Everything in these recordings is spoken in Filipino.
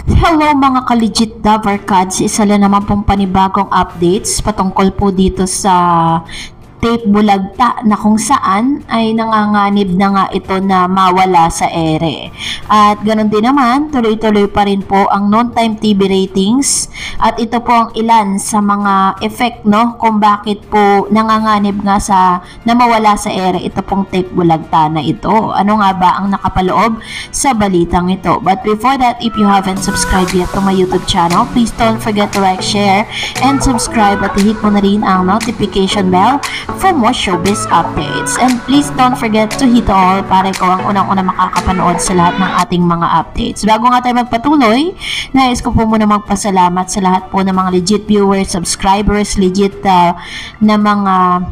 Hello mga ka-legit Dabarkads, isa lang naman pong panibagong updates patungkol po dito sa tape bulagta na kung saan ay nanganganib na nga ito na mawala sa ere. At ganun din naman, tuloy-tuloy pa rin po ang non-time TV ratings at ito po ang ilan sa mga effect kung bakit po nanganganib nga na mawala sa ere ito pong tape bulagta na ito. Ano nga ba ang nakapaloob sa balitang ito? But before that, if you haven't subscribed yet to my YouTube channel, please don't forget to like, share, and subscribe at hit mo na rin ang notification bell for more showbiz updates. And please don't forget to hit all para ikaw ang unang-una makakapanood sa lahat ng ating mga updates. Bago nga tayo magpatuloy, nais ko po muna magpasalamat sa lahat po ng mga legit viewers, subscribers, legit na mga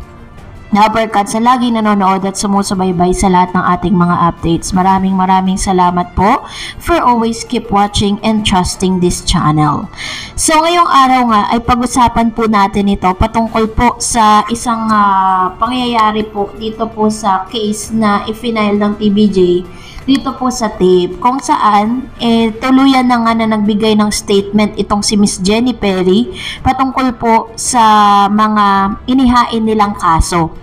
Dabarkads sa lagi nanonood at sumusubaybay sa lahat ng ating mga updates. Maraming salamat po for always keep watching and trusting this channel. So ngayong araw nga ay pag-usapan po natin ito patungkol po sa isang pangyayari po dito po sa case na i-file ng TVJ dito po sa tape, kung saan tuluyan na nga na nagbigay ng statement itong si Miss Jenny Perry patungkol po sa mga inihain nilang kaso.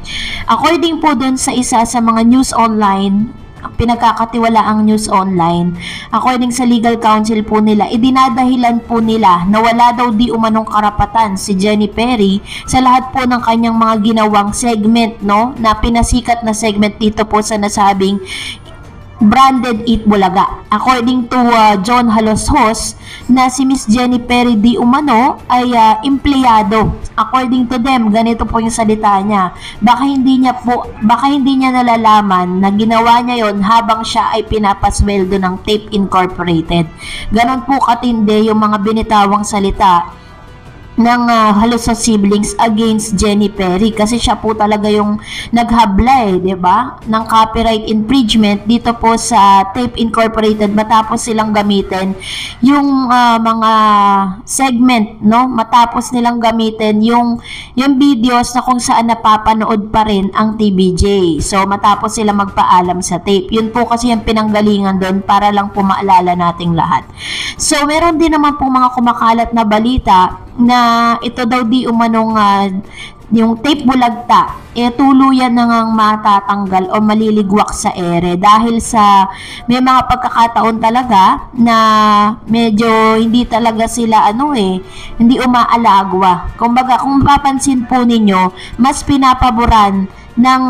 According po dun sa isa sa mga news online, pinagkakatiwalaang news online, according sa legal counsel po nila, idinadahilan po nila na wala daw di umanong karapatan si Jenny Perry sa lahat po ng kanyang mga ginawang segment, na pinasikat na segment dito po sa nasabing branded Eat Bulaga. According to John Haloshos, na si Miss Jenny Perry di umano ay empleyado. According to them, ganito po yung salita niya. Baka hindi niya nalalaman na ginawa niya yon habang siya ay pinapasweldo ng Tape Incorporated. Ganon po katindi yung mga binitawang salita ng halos sa siblings against Jenny Perry, kasi siya po talaga yung naghabla diba, ng copyright infringement dito po sa Tape Incorporated matapos silang gamitin yung mga segment, matapos nilang gamitin yung videos na kung saan napapanood pa rin ang TVJ. So matapos sila magpaalam sa tape, yun po kasi yung pinanggalingan doon para lang po maalala nating lahat. So meron din naman po mga kumakalat na balita na ito daw di umanong yung tape bulagta tuluyan na ngang matatanggal o maliligwak sa ere dahil sa may mga pagkakataon talaga na medyo hindi talaga sila hindi umaalagwa. Kumbaga kung papansin po ninyo, mas pinapaboran ng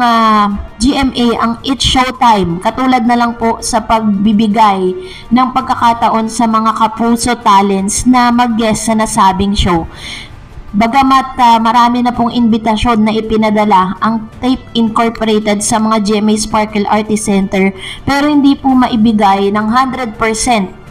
GMA ang It's Showtime, katulad na lang po sa pagbibigay ng pagkakataon sa mga kapuso talents na mag-guest sa nasabing show. Bagamat marami na pong imbitasyon na ipinadala ang Tape Incorporated sa mga GMA Sparkle Artist Center, pero hindi po maibigay ng 100%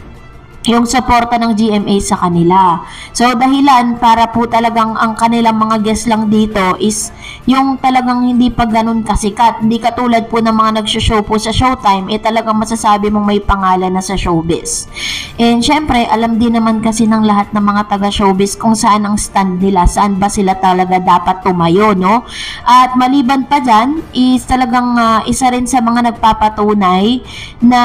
yung suporta ng GMA sa kanila. So dahilan para po talagang ang kanilang mga guest lang dito is yung talagang hindi pa ganun kasikat. Hindi katulad po ng mga nagsho-show po sa Showtime, talagang masasabi mong may pangalan na sa showbiz. And syempre, alam din naman kasi ng lahat ng mga taga-showbiz kung saan ang stand nila, saan ba sila talaga dapat tumayo, At maliban pa dyan, is talagang isa rin sa mga nagpapatunay na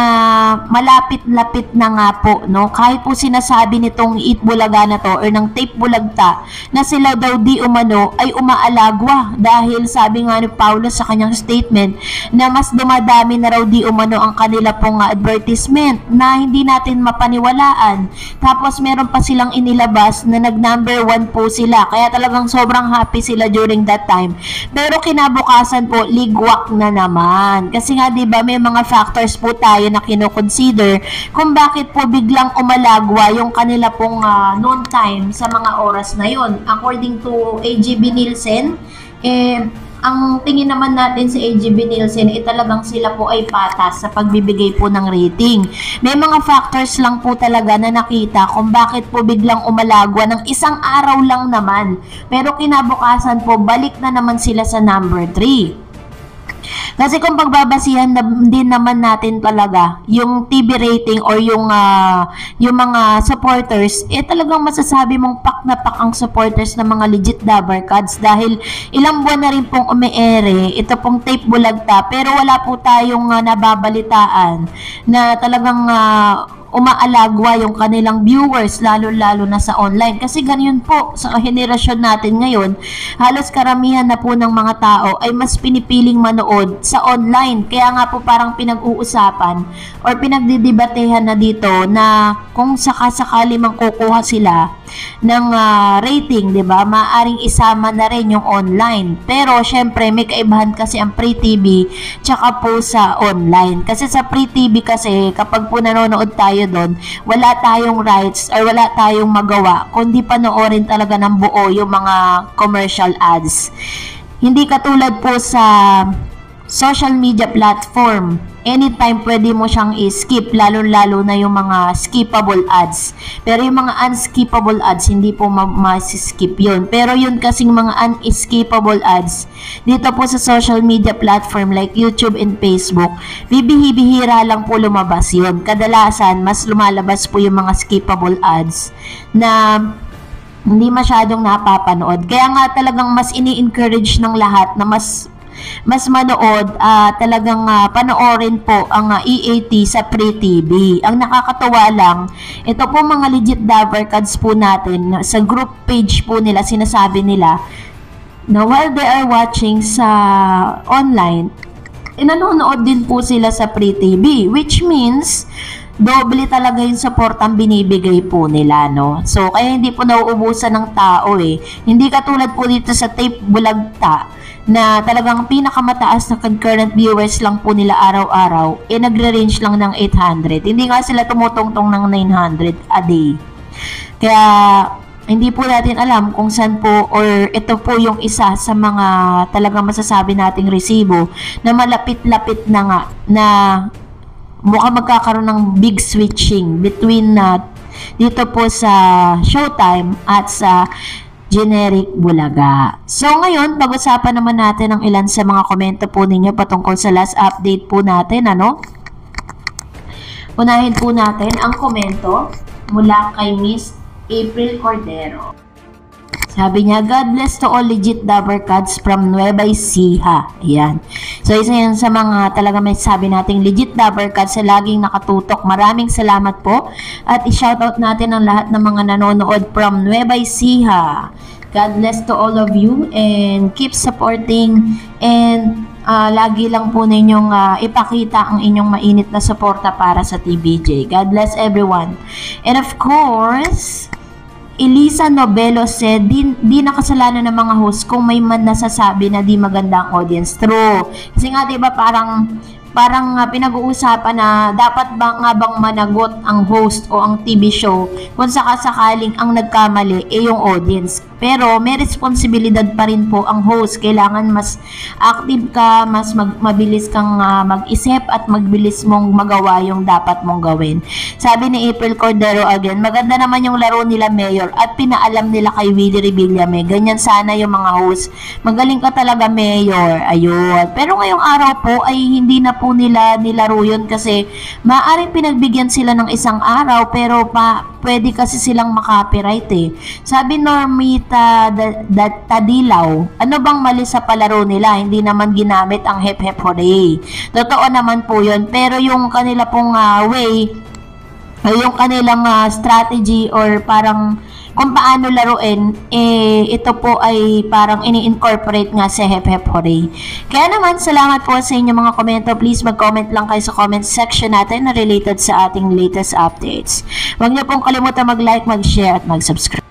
malapit-lapit na nga po, kahit po sinasabi nitong Eat Bulaga na to or ng tape bulagta na sila daw di umano ay umaalagwa dahil sabi nga ni Paulo sa kanyang statement na mas dumadami na raw di umano ang kanila pong advertisement na hindi natin mapaniwalaan. Tapos meron pa silang inilabas na nag-number 1 po sila, kaya talagang sobrang happy sila during that time. Pero kinabukasan po, ligwak na naman. Kasi nga diba may mga factors po tayo na kinoconsider kung bakit po biglang umalagwa yung kanila pong noon time sa mga oras na yon. According to AGB Nielsen, ang tingin naman natin sa AGB Nielsen, talagang sila po ay patas sa pagbibigay po ng rating. May mga factors lang po talaga na nakita kung bakit po biglang umalagwa ng isang araw lang naman. Pero kinabukasan po, balik na naman sila sa number 3. Kasi kung pagbabasihan din naman natin talaga yung TV rating or yung mga supporters, talagang masasabi mong pak na pak ang supporters ng mga legit Dabarkads dahil ilang buwan na rin pong umeere ito pong tape bulagta, pero wala po tayong nababalitaan na talagang umaalagwa yung kanilang viewers, lalo-lalo na sa online. Kasi ganyan po, sa henerasyon natin ngayon, halos karamihan na po ng mga tao ay mas pinipiling manood sa online. Kaya nga po parang pinag-uusapan or pinagdidebatehan na dito na kung sakasakali mang kukuha sila ng rating, 'di ba? Maaring isama na rin yung online. Pero syempre may kaibahan kasi ang free TV tsaka po sa online. Kasi sa free TV kasi kapag po nanonood tayo doon, wala tayong rights or wala tayong magawa kundi panoorin talaga ng buo yung mga commercial ads. Hindi katulad po sa social media platform. Anytime pwede mo siyang i-skip, lalo-lalo na yung mga skippable ads. Pero yung mga unskippable ads, hindi po ma-skip yun. Pero yun kasing mga unskippable ads, dito po sa social media platform like YouTube and Facebook, bibihira lang po lumabas yun. Kadalasan, mas lumalabas po yung mga skippable ads na hindi masyadong napapanood. Kaya nga talagang mas ini-encourage ng lahat na mas manood, talagang panoorin po ang EAT sa Free TV. Ang nakakatuwa lang, ito po mga legit Dabarkads po natin, sa group page po nila, sinasabi nila na while they are watching sa online, nanonood din po sila sa Free TV, which means doble talaga yung support ang binibigay po nila, no? So, kaya hindi po nauubusan ng tao eh. Hindi katulad po dito sa Tape Bulagta na talagang pinakamataas na concurrent viewers lang po nila araw-araw, nagre-range lang ng 800. Hindi nga sila tumutungtong ng 900 a day. Kaya, hindi po natin alam kung saan po or ito po yung isa sa mga talagang masasabi nating resibo na malapit-lapit na nga na mukhang magkakaroon ng big switching between dito po sa Showtime at sa generic Bulaga. So ngayon, pag-usapan naman natin ang ilan sa mga komento po ninyo patungkol sa last update po natin, ano? Unahin po natin ang komento mula kay Miss April Cordero. Sabi niya, God bless to all legit Dabarkads from Nueva Ecija. Ayan. So, isa yan sa mga talaga may sabi nating legit Dabarkads sa laging nakatutok. Maraming salamat po. At i-shoutout natin ang lahat ng mga nanonood from Nueva Ecija. God bless to all of you and keep supporting and lagi lang po ninyong ipakita ang inyong mainit na suporta para sa TVJ. God bless everyone. And of course, Elisa Novelo said, di nakasalanan ng mga host kung may man nasasabi na di maganda ang audience. True. Kasi nga, diba, parang pinag-uusapan na dapat bang managot ang host o ang TV show kung sakasakaling ang nagkamali yung audience. Pero may responsibilidad pa rin po ang host. Kailangan mas active ka, mas mabilis kang mag-isip at magbilis mong magawa yung dapat mong gawin. Sabi ni April Cordero again, maganda naman yung laro nila Mayor at pinaalam nila kay Willie Revillame. Ganyan sana yung mga host. Magaling ka talaga Mayor. Ayun. Pero ngayong araw po ay hindi na po nila nilaro yun kasi maaaring pinagbigyan sila ng isang araw pero pwede kasi silang makopyright eh. Sabi Normita Tadilaw, ano bang mali sa palaro nila? Hindi naman ginamit ang hep hep hooray. Totoo naman po yun. Pero yung kanila pong way, yung kanilang strategy or parang kung paano laruin, ito po ay parang ini-incorporate nga sa hep hep hooray. Kaya naman, salamat po sa inyong mga komento. Please mag-comment lang kayo sa comment section natin na related sa ating latest updates. Huwag niyo pong kalimutan mag-like, mag-share at mag-subscribe.